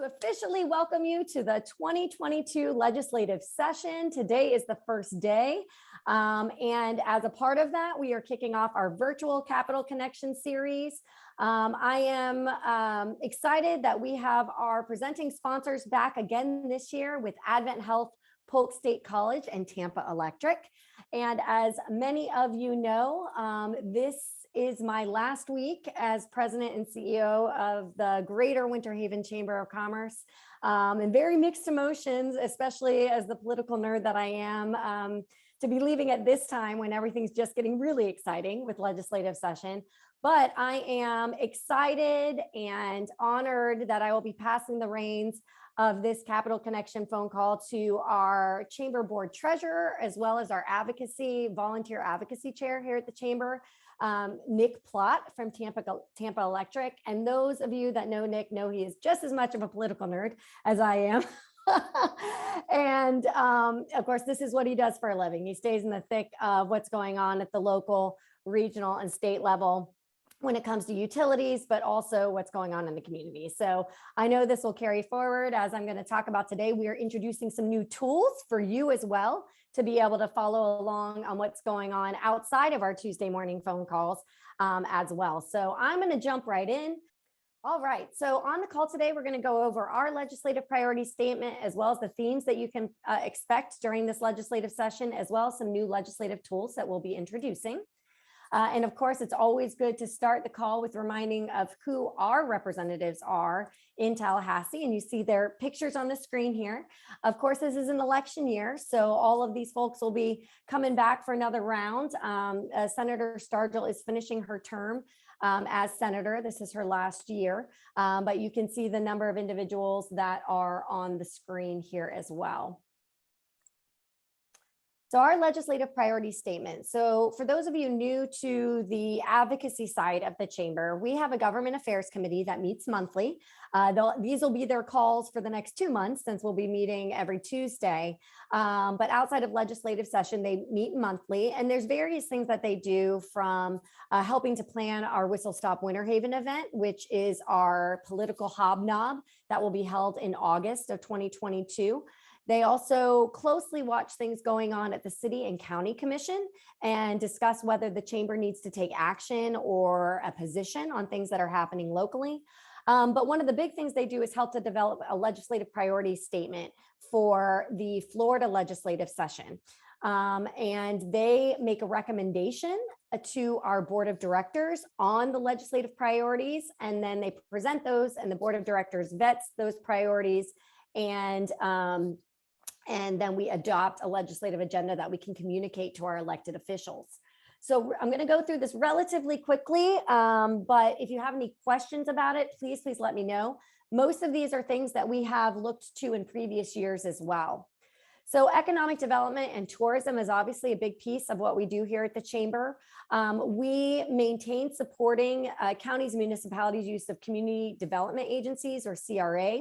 to officially welcome you to the 2022 legislative session. Today is the first day. And as a part of that, we are kicking off our virtual Capital Connection series. I am excited that we have our presenting sponsors back again this year with Advent Health, Polk State College, and Tampa Electric. And as many of you know, this is my last week as president and CEO of the Greater Winterhaven Chamber of Commerce, and very mixed emotions, especially as the political nerd that I am, to be leaving at this time when everything's just getting really exciting with legislative session. But I am excited and honored that I will be passing the reins of this Capital Connection phone call to our Chamber Board Treasurer, as well as our volunteer advocacy chair here at the Chamber, Nick Plott from Tampa Electric. And those of you that know Nick know he is just as much of a political nerd as I am. And of course, this is what he does for a living. He stays in the thick of what's going on at the local, regional, and state level when it comes to utilities, but also what's going on in the community. So I know this will carry forward. As I'm going to talk about today, we are introducing some new tools for you as well to be able to follow along on what's going on outside of our Tuesday morning phone calls as well. So I'm going to jump right in. All right, so on the call today, we're going to go over our legislative priority statement, as well as the themes that you can expect during this legislative session, as well as some new legislative tools that we'll be introducing. And of course, it's always good to start the call with reminding of who our representatives are in Tallahassee. And you see their pictures on the screen here. Of course, this is an election year, so all of these folks will be coming back for another round. Senator Stargell is finishing her term as senator. This is her last year, but you can see the number of individuals that are on the screen here as well. So our legislative priority statement. So for those of you new to the advocacy side of the chamber, we have a government affairs committee that meets monthly. These will be their calls for the next 2 months, since we'll be meeting every Tuesday. But outside of legislative session, they meet monthly, and there's various things that they do, from helping to plan our Whistle Stop Winterhaven event, which is our political hobnob that will be held in August of 2022. They also closely watch things going on at the City and County Commission and discuss whether the chamber needs to take action or a position on things that are happening locally. But one of the big things they do is help to develop a legislative priority statement for the Florida legislative session. And they make a recommendation to our board of directors on the legislative priorities, and then they present those, and the board of directors vets those priorities, and then we adopt a legislative agenda that we can communicate to our elected officials. So I'm going to go through this relatively quickly, but if you have any questions about it, please let me know. Most of these are things that we have looked to in previous years as well. So economic development and tourism is obviously a big piece of what we do here at the Chamber. We maintain supporting counties, municipalities' use of community development agencies, or CRA.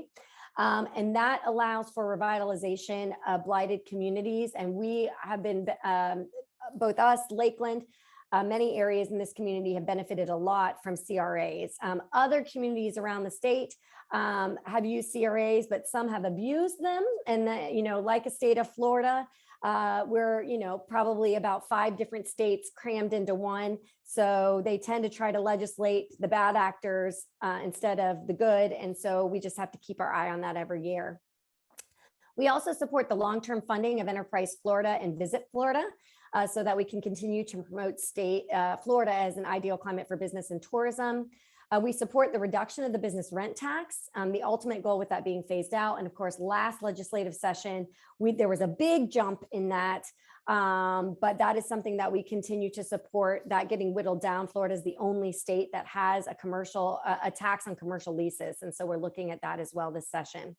And that allows for revitalization of blighted communities. And we have been, both us, Lakeland, many areas in this community have benefited a lot from CRAs. Other communities around the state have used CRAs, but some have abused them. And, like a state of Florida, we're, probably about 5 different states crammed into one. So they tend to try to legislate the bad actors instead of the good. And so we just have to keep our eye on that every year. We also support the long-term funding of Enterprise Florida and Visit Florida so that we can continue to promote Florida as an ideal climate for business and tourism. We support the reduction of the business rent tax, the ultimate goal with that being phased out. And of course, last legislative session, there was a big jump in that, but that is something that we continue to support, that getting whittled down. Florida is the only state that has a tax on commercial leases. And so we're looking at that as well this session.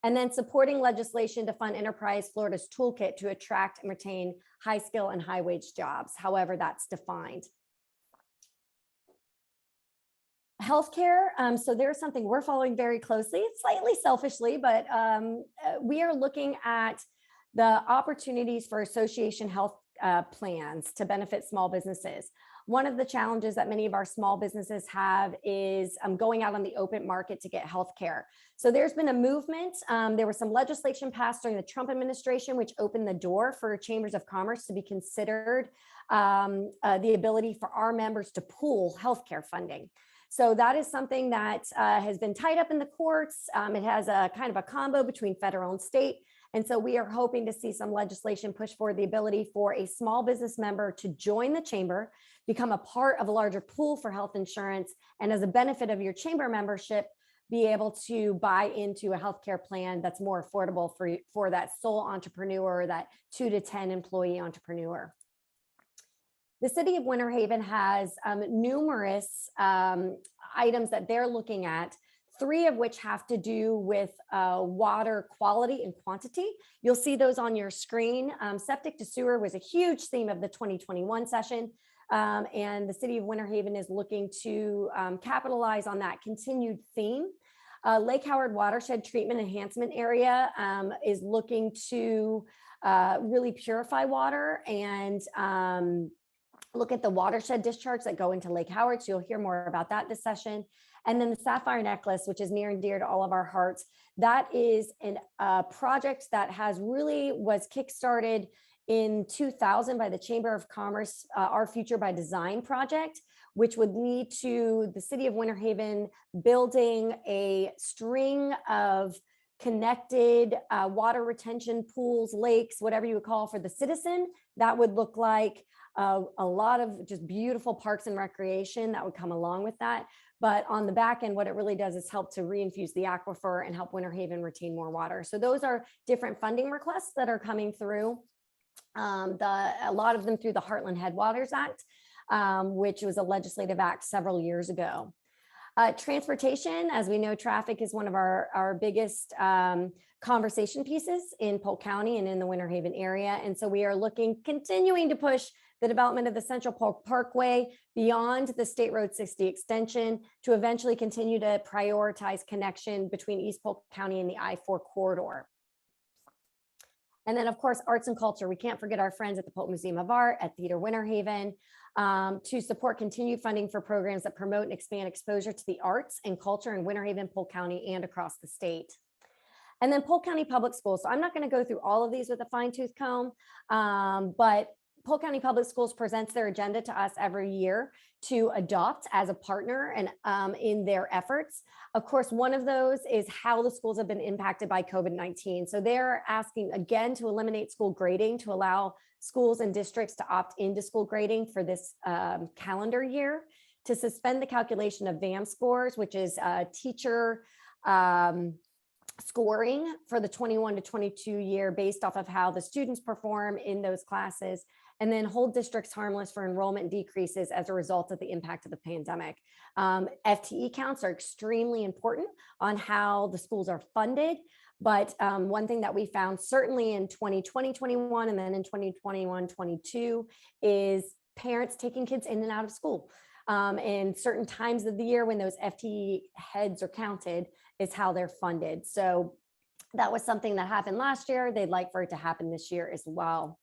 And then supporting legislation to fund Enterprise Florida's toolkit to attract and retain high skill and high wage jobs, however that's defined. Healthcare, so there's something we're following very closely, slightly selfishly, but we are looking at the opportunities for association health plans to benefit small businesses. One of the challenges that many of our small businesses have is going out on the open market to get healthcare. So there's been a movement. There was some legislation passed during the Trump administration, which opened the door for chambers of commerce to be considered the ability for our members to pool healthcare funding. So that is something that has been tied up in the courts. It has a kind of a combo between federal and state. And so we are hoping to see some legislation push for the ability for a small business member to join the chamber, become a part of a larger pool for health insurance, and as a benefit of your chamber membership, be able to buy into a healthcare plan that's more affordable for that sole entrepreneur, that 2 to 10 employee entrepreneur. The city of Winterhaven has numerous items that they're looking at, 3 of which have to do with water quality and quantity. You'll see those on your screen. Septic to sewer was a huge theme of the 2021 session. And the city of Winterhaven is looking to capitalize on that continued theme. Lake Howard Watershed Treatment Enhancement Area is looking to really purify water and look at the watershed discharge that go into Lake Howard. So you'll hear more about that this session. And then the Sapphire Necklace, which is near and dear to all of our hearts. That is a project that was kickstarted in 2000 by the Chamber of Commerce, Our Future by Design project, which would lead to the city of Winterhaven building a string of connected water retention pools, lakes, whatever you would call for the citizen. That would look like a lot of just beautiful parks and recreation that would come along with that. But on the back end, what it really does is help to reinfuse the aquifer and help Winterhaven retain more water. So those are different funding requests that are coming through. A lot of them through the Heartland Headwaters Act, which was a legislative act several years ago. Transportation, as we know, traffic is one of our biggest conversation pieces in Polk County and in the Winterhaven area. And so we are continuing to push the development of the Central Polk Parkway beyond the State Road 60 extension to eventually continue to prioritize connection between East Polk County and the I-4 corridor. And then, of course, arts and culture. We can't forget our friends at the Polk Museum of Art, at Theater Winterhaven, to support continued funding for programs that promote and expand exposure to the arts and culture in Winterhaven, Polk County, and across the state. And then Polk County Public Schools. So I'm not going to go through all of these with a fine-tooth comb, but Polk County Public Schools presents their agenda to us every year to adopt as a partner and in their efforts. Of course, one of those is how the schools have been impacted by COVID-19. So they're asking again to eliminate school grading, to allow schools and districts to opt into school grading for this calendar year, to suspend the calculation of VAM scores, which is teacher scoring for the 21 to 22 year based off of how the students perform in those classes, and then hold districts harmless for enrollment decreases as a result of the impact of the pandemic. FTE counts are extremely important on how the schools are funded. But one thing that we found certainly in 2020-21 and then in 2021-22 is parents taking kids in and out of school. And certain times of the year when those FTE heads are counted is how they're funded. So that was something that happened last year. They'd like for it to happen this year as well.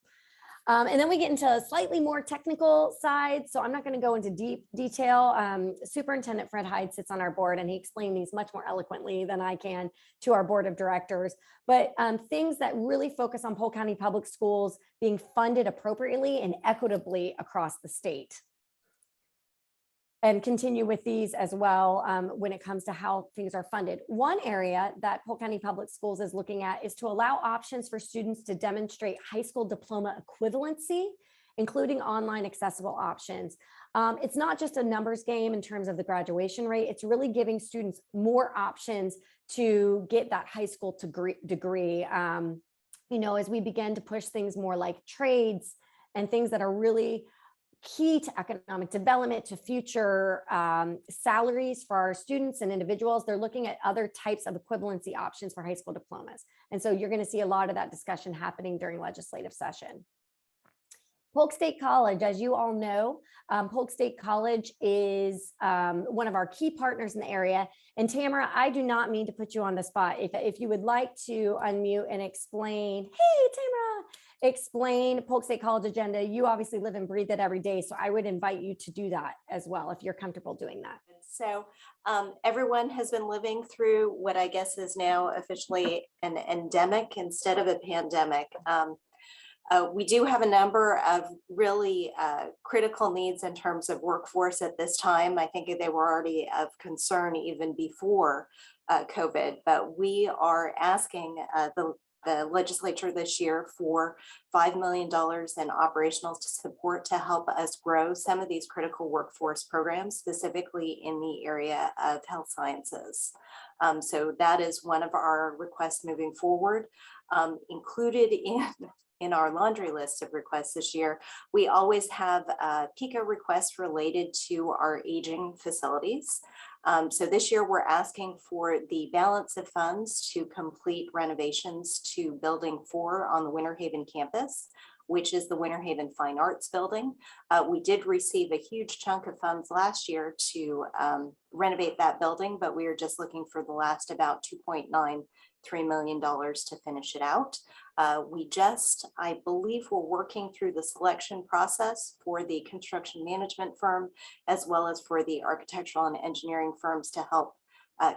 And then we get into a slightly more technical side. So I'm not going to go into deep detail. Superintendent Fred Hyde sits on our board and he explained these much more eloquently than I can to our board of directors. But things that really focus on Polk County Public Schools being funded appropriately and equitably across the state. And continue with these as well when it comes to how things are funded. One area that Polk County Public Schools is looking at is to allow options for students to demonstrate high school diploma equivalency, including online accessible options. It's not just a numbers game in terms of the graduation rate, it's really giving students more options to get that high school degree. You know, as we begin to push things more like trades and things that are really key to economic development, to future salaries for our students and individuals, they're looking at other types of equivalency options for high school diplomas. And so you're going to see a lot of that discussion happening during legislative session. Polk State College, as you all know, Polk State College is one of our key partners in the area. And Tamara, I do not mean to put you on the spot. If you would like to unmute and explain, hey, Tamara, explain Polk State College agenda. You obviously live and breathe it every day, so I would invite you to do that as well if you're comfortable doing that. So everyone has been living through what I guess is now officially an endemic instead of a pandemic. We do have a number of really critical needs in terms of workforce at this time. I think they were already of concern even before COVID, but we are asking the legislature this year for $5 million in operational support to help us grow some of these critical workforce programs, specifically in the area of health sciences. So that is one of our requests moving forward. Included in our laundry list of requests this year, we always have PICA requests related to our aging facilities. So this year we're asking for the balance of funds to complete renovations to Building 4 on the Winterhaven campus, which is the Winterhaven Fine Arts Building. We did receive a huge chunk of funds last year to renovate that building, but we are just looking for the last about $2.93 million to finish it out. I believe we're working through the selection process for the construction management firm, as well as for the architectural and engineering firms to help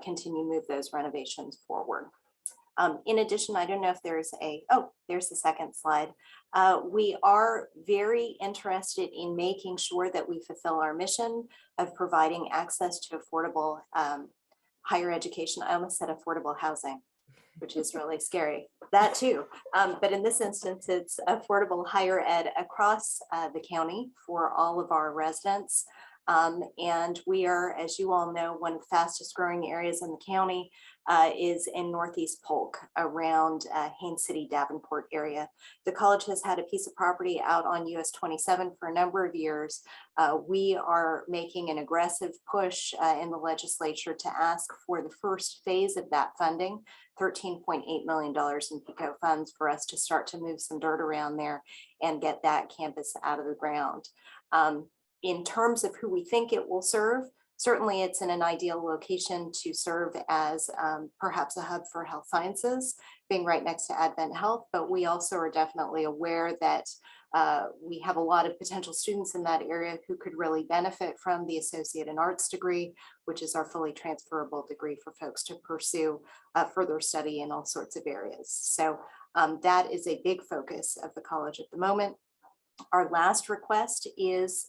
continue move those renovations forward. In addition, I don't know if there's there's the second slide. We are very interested in making sure that we fulfill our mission of providing access to affordable higher education. I almost said affordable housing, which is really scary. That too. But in this instance, it's affordable higher ed across the county for all of our residents. And we are, as you all know, one of the fastest growing areas in the county is in Northeast Polk, around Haines City, Davenport area. The college has had a piece of property out on US 27 for a number of years. We are making an aggressive push in the legislature to ask for the first phase of that funding, $13.8 million in PICO funds, for us to start to move some dirt around there and get that campus out of the ground. In terms of who we think it will serve, certainly it's in an ideal location to serve as perhaps a hub for health sciences, being right next to Advent Health, but we also are definitely aware that we have a lot of potential students in that area who could really benefit from the Associate in Arts degree, which is our fully transferable degree for folks to pursue further study in all sorts of areas. So that is a big focus of the college at the moment. Our last request is,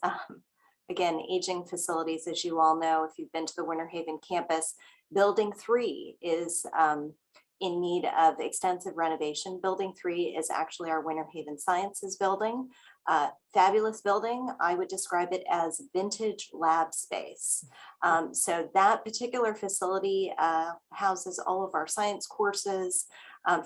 again, aging facilities. As you all know, if you've been to the Winterhaven campus, Building 3 is in need of extensive renovation. Building 3 is actually our Winterhaven Sciences building. Fabulous building. I would describe it as vintage lab space. So that particular facility houses all of our science courses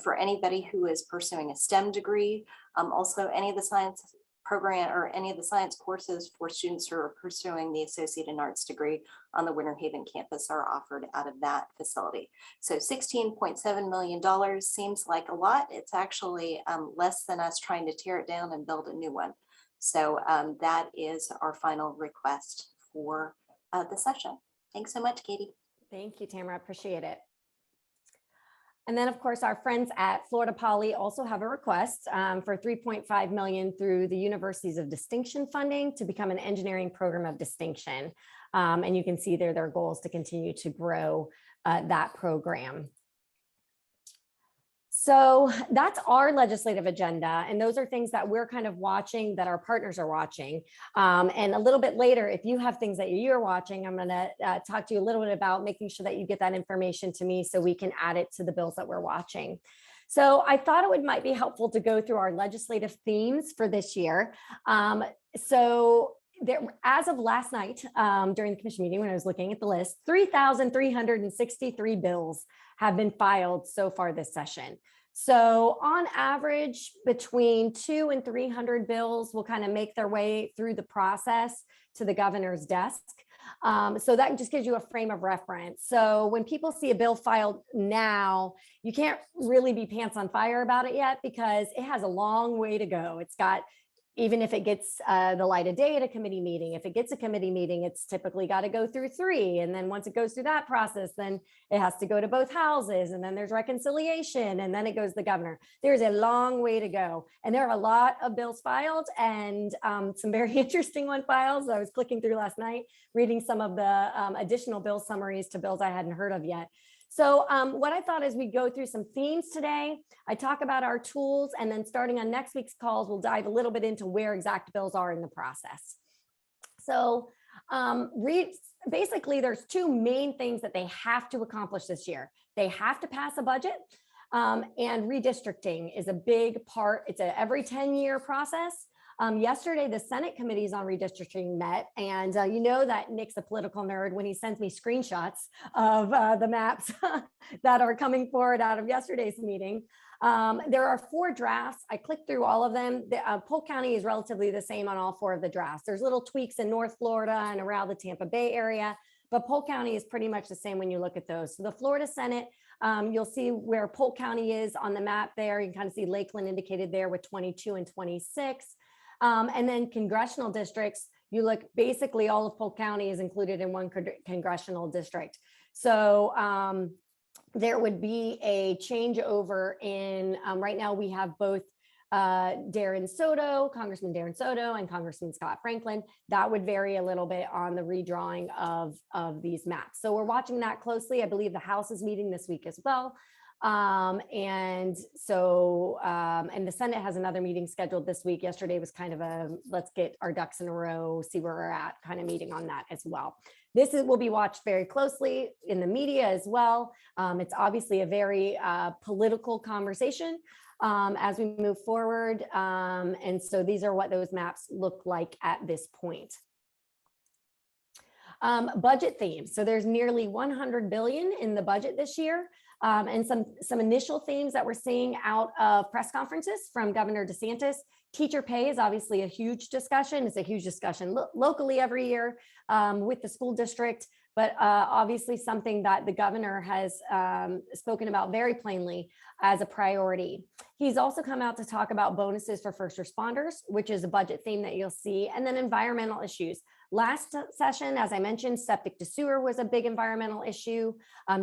for anybody who is pursuing a STEM degree. Also, any of the science program or any of the science courses for students who are pursuing the Associate in Arts degree on the Winterhaven campus are offered out of that facility. So $16.7 million seems like a lot. It's actually less than us trying to tear it down and build a new one. So that is our final request for the session. Thanks so much, Katie. Thank you, Tamara. Appreciate it. And then, of course, our friends at Florida Poly also have a request for $3.5 million through the Universities of Distinction funding to become an engineering program of distinction. And you can see there their goals to continue to grow that program. So that's our legislative agenda. And those are things that we're kind of watching, that our partners are watching. And a little bit later, if you have things that you're watching, I'm going to talk to you a little bit about making sure that you get that information to me so we can add it to the bills that we're watching. So I thought it might be helpful to go through our legislative themes for this year. So there, as of last night, during the commission meeting, when I was looking at the list, 3,363 bills have been filed so far this session. So on average, between 200 and 300 bills will kind of make their way through the process to the governor's desk. So that just gives you a frame of reference. So when people see a bill filed now, you can't really be pants on fire about it yet because it has a long way to go. It's got even if it gets the light of day at a committee meeting, if it gets a committee meeting, it's typically got to go through 3. And then once it goes through that process, then it has to go to both houses, and then there's reconciliation, and then it goes to the governor. There's a long way to go. And there are a lot of bills filed, and some very interesting one files. I was clicking through last night, reading some of the additional bill summaries to bills I hadn't heard of yet. So what I thought is we go through some themes today. I talk about our tools, and then starting on next week's calls, we'll dive a little bit into where exact bills are in the process. So basically, there's 2 main things that they have to accomplish this year. They have to pass a budget, and redistricting is a big part. It's a every 10-year process. Yesterday, the Senate committees on redistricting met, and you know that Nick's a political nerd when he sends me screenshots of the maps that are coming forward out of yesterday's meeting. There are 4 drafts. I clicked through all of them. Polk County is relatively the same on all 4 of the drafts. There's little tweaks in North Florida and around the Tampa Bay area, but Polk County is pretty much the same when you look at those. So the Florida Senate, you'll see where Polk County is on the map there. You can kind of see Lakeland indicated there with 22 and 26. And then congressional districts, you look, basically all of Polk County is included in one congressional district. So there would be a changeover in, right now we have both Congressman Darren Soto and Congressman Scott Franklin. That would vary a little bit on the redrawing of these maps. So we're watching that closely. I believe the House is meeting this week as well. And the Senate has another meeting scheduled this week. Yesterday was kind of a, let's get our ducks in a row, see where we're at kind of meeting on that as well. Will be watched very closely in the media as well. It's obviously a very political conversation as we move forward. And so these are what those maps look like at this point. Budget themes. So there's nearly 100 billion in the budget this year. And some initial themes that we're seeing out of press conferences from Governor DeSantis. Teacher pay is obviously a huge discussion. It's a huge discussion locally every year with the school district, but obviously something that the governor has spoken about very plainly as a priority. He's also come out to talk about bonuses for first responders, which is a budget theme that you'll see, and then environmental issues. Last session, as I mentioned, septic to sewer was a big environmental issue.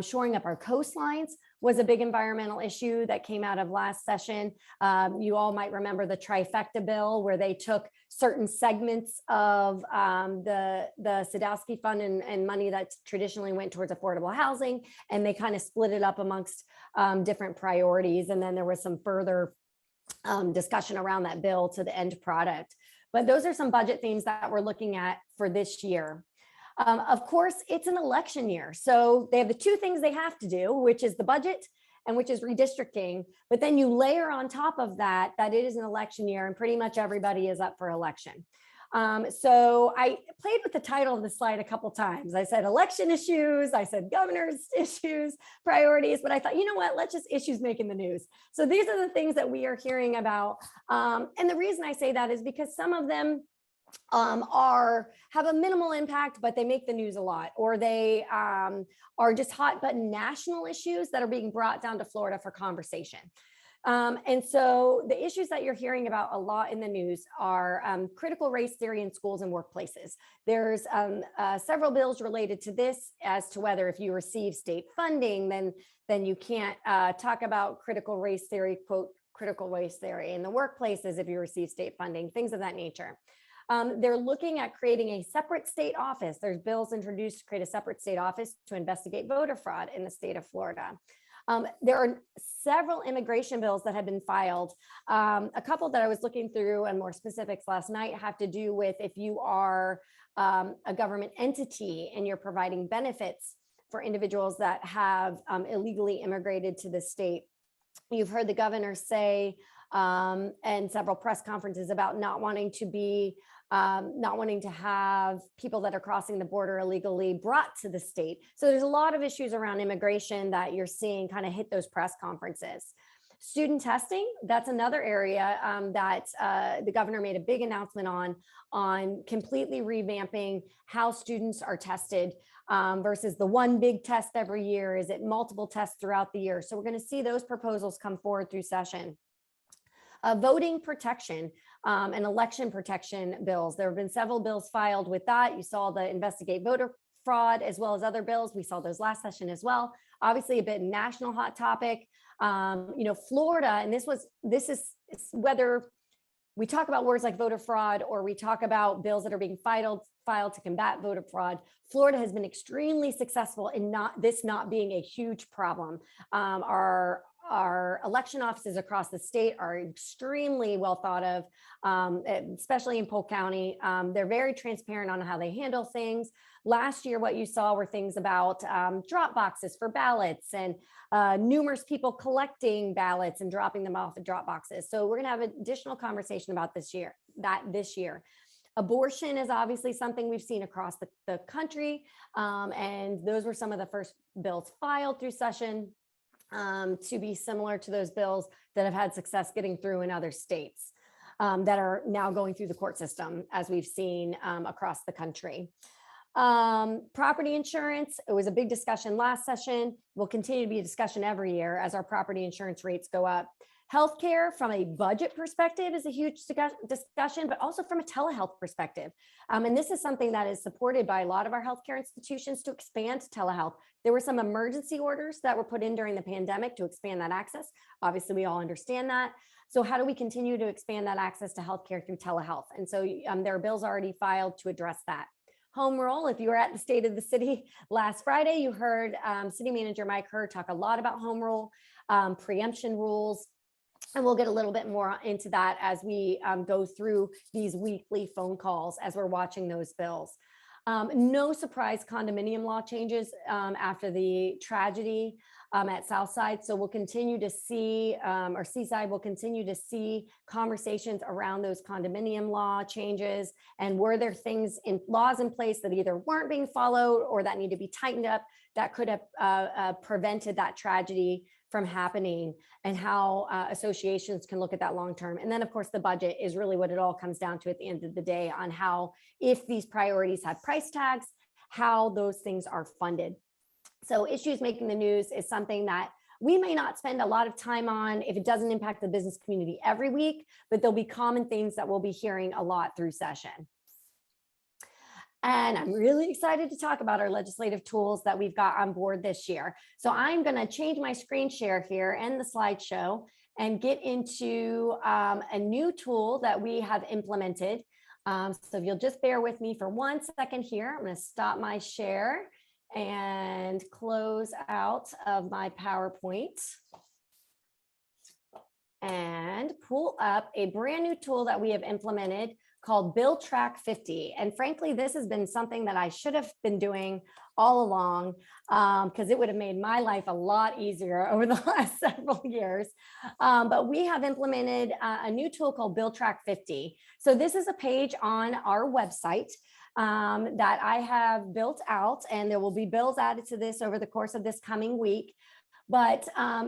Shoring up our coastlines was a big environmental issue that came out of last session. You all might remember the trifecta bill where they took certain segments of the Sadowski Fund and money that traditionally went towards affordable housing, and they kind of split it up amongst different priorities. And then there was some further discussion around that bill to the end product. But those are some budget themes that we're looking at for this year. Of course, it's an election year. So they have the 2 things they have to do, which is the budget and which is redistricting. But then you layer on top of that, that it is an election year and pretty much everybody is up for election. So I played with the title of the slide a couple times. I said election issues, I said governor's issues, priorities, but I thought, you know what, let's just issues making the news. So these are the things that we are hearing about. And the reason I say that is because some of them have a minimal impact, but they make the news a lot, or they are just hot button national issues that are being brought down to Florida for conversation. And so the issues that you're hearing about a lot in the news are critical race theory in schools and workplaces. There's several bills related to this as to whether if you receive state funding, then you can't talk about critical race theory, quote, critical race theory in the workplaces if you receive state funding, things of that nature. They're looking at creating a separate state office. There's bills introduced to create a separate state office to investigate voter fraud in the state of Florida. There are several immigration bills that have been filed. A couple that I was looking through and more specifics last night have to do with if you are a government entity and you're providing benefits for individuals that have illegally immigrated to the state. You've heard the governor say and several press conferences about not wanting to have people that are crossing the border illegally brought to the state. So there's a lot of issues around immigration that you're seeing kind of hit those press conferences. Student testing, that's another area that the governor made a big announcement on completely revamping how students are tested versus the one big test every year. Is it multiple tests throughout the year? So we're going to see those proposals come forward through session. Voting protection. and election protection bills. There have been several bills filed with that. You saw the investigate voter fraud as well as other bills. We saw those last session as well. Obviously a bit national hot topic. Florida, and this is whether we talk about words like voter fraud or we talk about bills that are being filed to combat voter fraud, Florida has been extremely successful in not being a huge problem. Our election offices across the state are extremely well thought of, especially in Polk County. They're very transparent on how they handle things. Last year, what you saw were things about drop boxes for ballots and numerous people collecting ballots and dropping them off at drop boxes. So we're going to have an additional conversation about this year. Abortion is obviously something we've seen across the country. And those were some of the first bills filed through session to be similar to those bills that have had success getting through in other states that are now going through the court system, as we've seen across the country. Property insurance, it was a big discussion last session, will continue to be a discussion every year as our property insurance rates go up. Healthcare from a budget perspective is a huge discussion, but also from a telehealth perspective. And this is something that is supported by a lot of our healthcare institutions to expand telehealth. There were some emergency orders that were put in during the pandemic to expand that access. Obviously, we all understand that. So how do we continue to expand that access to healthcare through telehealth? And so there are bills already filed to address that. Home rule, if you were at the State of the City last Friday, you heard City Manager Mike Hurd talk a lot about home rule, preemption rules. And we'll get a little bit more into that as we go through these weekly phone calls as we're watching those bills. No surprise condominium law changes after the tragedy at Southside. So we'll continue to see, or Seaside will continue to see conversations around those condominium law changes. And were there things in laws in place that either weren't being followed or that need to be tightened up that could have prevented that tragedy from happening, and how associations can look at that long term. And then of course the budget is really what it all comes down to at the end of the day, on how, if these priorities have price tags, how those things are funded. So issues making the news is something that we may not spend a lot of time on if it doesn't impact the business community every week, but there'll be common things that we'll be hearing a lot through session. And I'm really excited to talk about our legislative tools that we've got on board this year. So I'm going to change my screen share here and the slideshow and get into a new tool that we have implemented. So if you'll just bear with me for 1 second here, I'm going to stop my share and close out of my PowerPoint and pull up a brand new tool that we have implemented called Bill Track 50. And frankly, this has been something that I should have been doing all along because it would have made my life a lot easier over the last several years. But we have implemented a new tool called Bill Track 50. So this is a page on our website that I have built out, and there will be bills added to this over the course of this coming week. But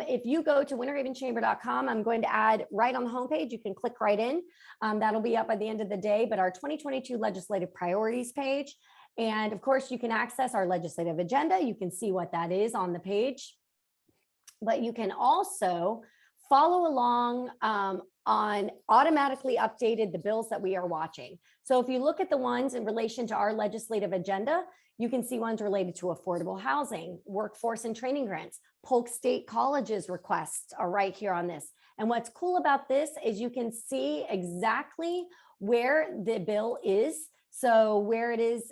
if you go to winterhavenchamber.com, I'm going to add right on the homepage, you can click right in. That'll be up by the end of the day, but our 2022 legislative priorities page. And of course, you can access our legislative agenda. You can see what that is on the page. But you can also follow along on automatically updated the bills that we are watching. So if you look at the ones in relation to our legislative agenda, you can see ones related to affordable housing, workforce and training grants. Polk State College's requests are right here on this. And what's cool about this is you can see exactly where the bill is. So where it is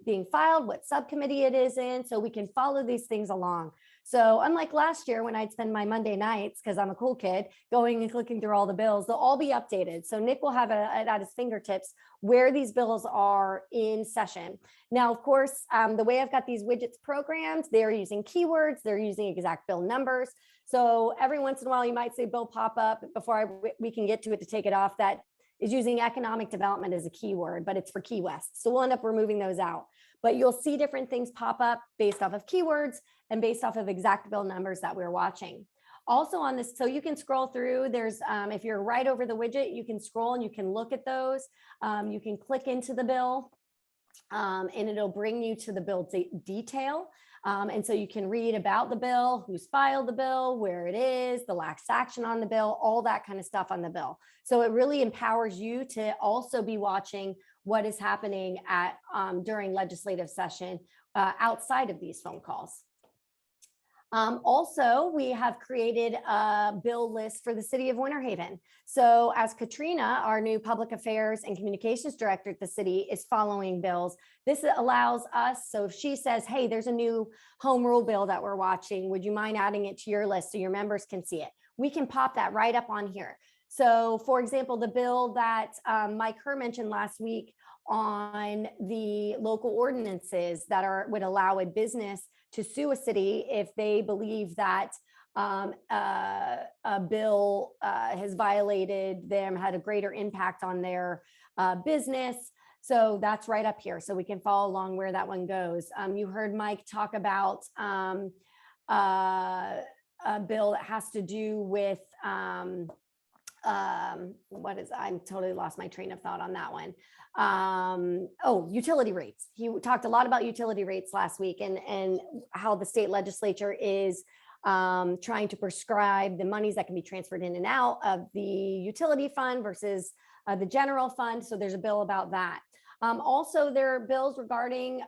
being filed, what subcommittee it is in, so we can follow these things along. So unlike last year when I'd spend my Monday nights, because I'm a cool kid, going and clicking through all the bills, they'll all be updated. So Nick will have it at his fingertips where these bills are in session. Now, of course, the way I've got these widgets programmed, they're using keywords, they're using exact bill numbers. So every once in a while, you might say bill pop up before we can get to it to take it off. That is using economic development as a keyword, but it's for Key West. So we'll end up removing those out. But you'll see different things pop up based off of keywords and based off of exact bill numbers that we're watching. Also on this, so you can scroll through, there's, if you're right over the widget, you can scroll and you can look at those. You can click into the bill and it'll bring you to the bill detail. And so you can read about the bill, who's filed the bill, where it is, the last action on the bill, all that kind of stuff on the bill. So it really empowers you to also be watching what is happening at during legislative session outside of these phone calls. Also, we have created a bill list for the city of Winterhaven. So as Katrina, our new public affairs and communications director at the city, is following bills, this allows us, so if she says, hey, there's a new home rule bill that we're watching, would you mind adding it to your list so your members can see it? We can pop that right up on here. So for example, the bill that Mike Herr mentioned last week on the local ordinances that would allow a business to sue a city if they believe that a bill has violated them, had a greater impact on their business. So that's right up here. So we can follow along where that one goes. You heard Mike talk about a bill that has to do with I totally lost my train of thought on that one. Utility rates. He talked a lot about utility rates last week and how the state legislature is trying to prescribe the monies that can be transferred in and out of the utility fund versus the general fund. So there's a bill about that. Also, there are bills regarding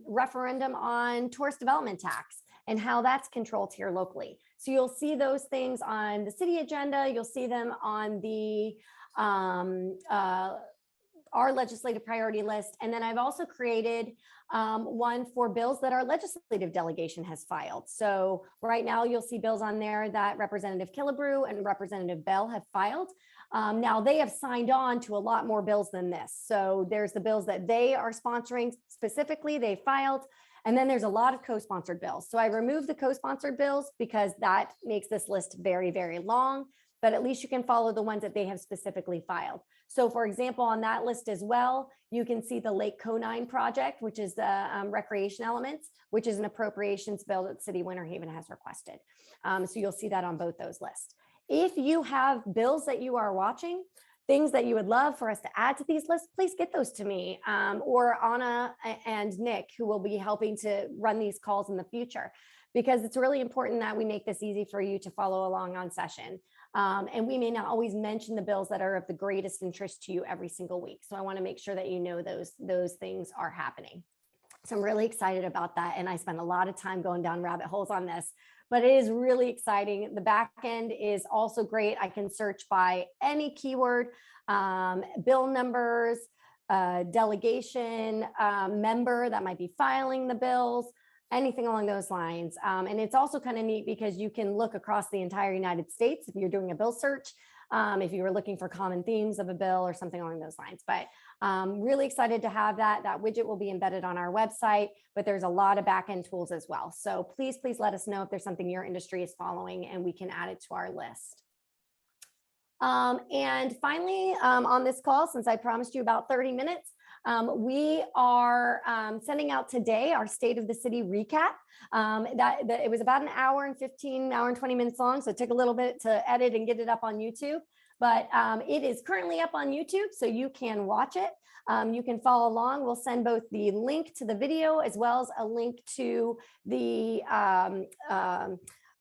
referendum on tourist development tax and how that's controlled here locally. So you'll see those things on the city agenda. You'll see them on the our legislative priority list. And then I've also created one for bills that our legislative delegation has filed. So right now you'll see bills on there that Representative Killebrew and Representative Bell have filed. Now they have signed on to a lot more bills than this. So there's the bills that they are sponsoring specifically, they filed. And then there's a lot of co-sponsored bills. So I removed the co-sponsored bills because that makes this list very, very long, but at least you can follow the ones that they have specifically filed. So for example, on that list as well, you can see the Lake Conine project, which is the recreation elements, which is an appropriations bill that the city of Winterhaven has requested. So you'll see that on both those lists. If you have bills that you are watching, things that you would love for us to add to these lists, please get those to me or Anna and Nick, who will be helping to run these calls in the future, because it's really important that we make this easy for you to follow along on session. And we may not always mention the bills that are of the greatest interest to you every single week. So I want to make sure that you know those things are happening. So I'm really excited about that. And I spent a lot of time going down rabbit holes on this, but it is really exciting. The back end is also great. I can search by any keyword, bill numbers, delegation, member that might be filing the bills, anything along those lines. And it's also kind of neat because you can look across the entire United States if you're doing a bill search, if you were looking for common themes of a bill or something along those lines. But really excited to have that. That widget will be embedded on our website, but there's a lot of back-end tools as well. So please let us know if there's something your industry is following and we can add it to our list. And finally, on this call, since I promised you about 30 minutes, we are sending out today our State of the City recap. It was about an hour and 20 minutes long, so it took a little bit to edit and get it up on YouTube. But it is currently up on YouTube, so you can watch it. You can follow along. We'll send both the link to the video as well as a link to the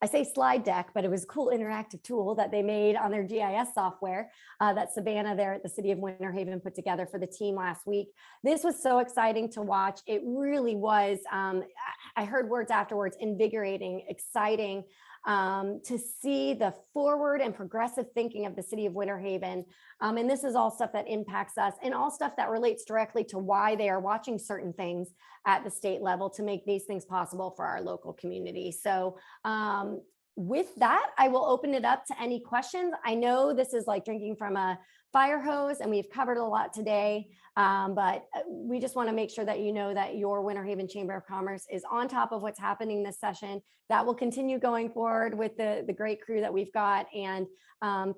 I say slide deck, but it was a cool interactive tool that they made on their GIS software that Savannah there at the city of Winterhaven put together for the team last week. This was so exciting to watch. It really was, I heard words afterwards, invigorating, exciting to see the forward and progressive thinking of the city of Winterhaven. And this is all stuff that impacts us and all stuff that relates directly to why they are watching certain things at the state level to make these things possible for our local community. So with that, I will open it up to any questions. I know this is like drinking from a fire hose and we've covered a lot today, but we just want to make sure that you know that your Winterhaven Chamber of Commerce is on top of what's happening this session. That will continue going forward with the great crew that we've got. And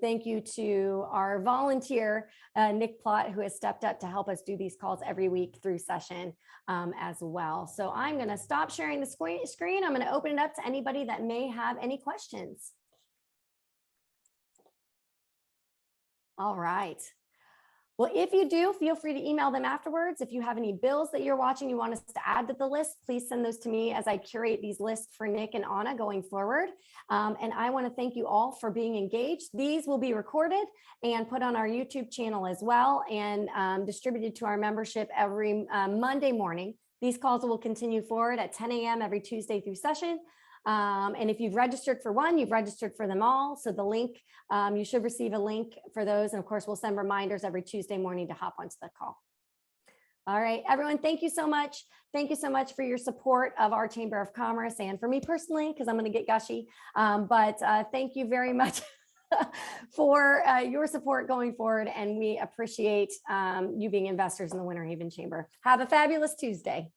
thank you to our volunteer, Nick Plott, who has stepped up to help us do these calls every week through session as well. So I'm going to stop sharing the screen. I'm going to open it up to anybody that may have any questions. All right. Well, if you do, feel free to email them afterwards. If you have any bills that you're watching, you want us to add to the list, please send those to me as I curate these lists for Nick and Anna going forward. And I want to thank you all for being engaged. These will be recorded and put on our YouTube channel as well, and distributed to our membership every Monday morning. These calls will continue forward at 10 a.m. every Tuesday through session. And if you've registered for one, you've registered for them all. So the link, you should receive a link for those. And of course, we'll send reminders every Tuesday morning to hop onto the call. All right, everyone, thank you so much. Thank you so much for your support of our Chamber of Commerce, and for me personally, because I'm going to get gushy. But thank you very much for your support going forward. And we appreciate you being investors in the Winterhaven Chamber. Have a fabulous Tuesday.